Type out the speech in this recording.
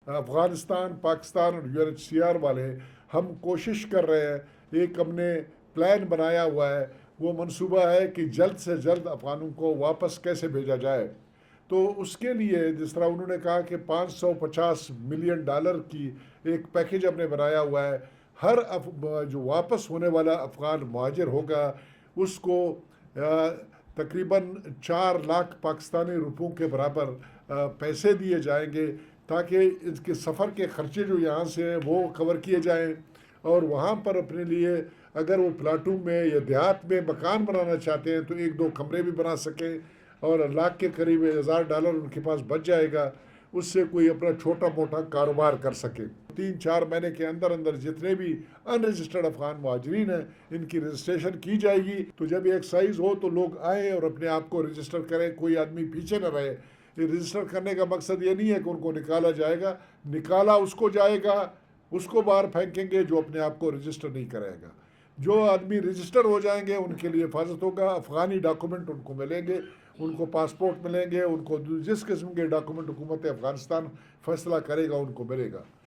افغانستان، پاکستان اور UNHCR والے ہم کوشش کر رہے ہیں، ایک ہم نے پلان بنایا ہوا ہے، وہ منصوبہ ہے کہ جلد سے جلد افغانوں کو واپس کیسے بھیجا جائے۔ تو اس کے لیے جس طرح انہوں نے کہا کہ $550 ملین کی ایک پیکیج ہم نے بنایا ہوا ہے، ہر جو واپس ہونے والا افغان مہاجر ہوگا اس کو تقریباً 4 لاکھ پاکستانی روپوں کے برابر پیسے دیے جائیں گے، تاکہ اس کے سفر کے خرچے جو یہاں سے ہیں وہ کور کیے جائیں، اور وہاں پر اپنے لیے اگر وہ پلاٹوں میں یا دیہات میں مکان بنانا چاہتے ہیں تو 1-2 کمرے بھی بنا سکیں، اور لاکھ کے قریب $1000 ان کے پاس بچ جائے گا، اس سے کوئی اپنا چھوٹا موٹا کاروبار کر سکے۔ 3-4 مہینے کے اندر اندر جتنے بھی ان رجسٹرڈ افغان مہاجرین ہیں ان کی رجسٹریشن کی جائے گی، تو جب ایک سائز ہو تو لوگ آئیں اور اپنے آپ کو رجسٹر کریں، کوئی آدمی پیچھے نہ رہے۔ رجسٹر کرنے کا مقصد یہ نہیں ہے کہ ان کو نکالا جائے گا، نکالا اس کو جائے گا، اس کو باہر پھینکیں گے جو اپنے آپ کو رجسٹر نہیں کرے گا۔ جو آدمی رجسٹر ہو جائیں گے ان کے لیے حفاظت ہوگا، افغانی ڈاکومنٹ ان کو ملیں گے، ان کو پاسپورٹ ملیں گے، ان کو جس قسم کے ڈاکومنٹ حکومت افغانستان فیصلہ کرے گا ان کو ملے گا۔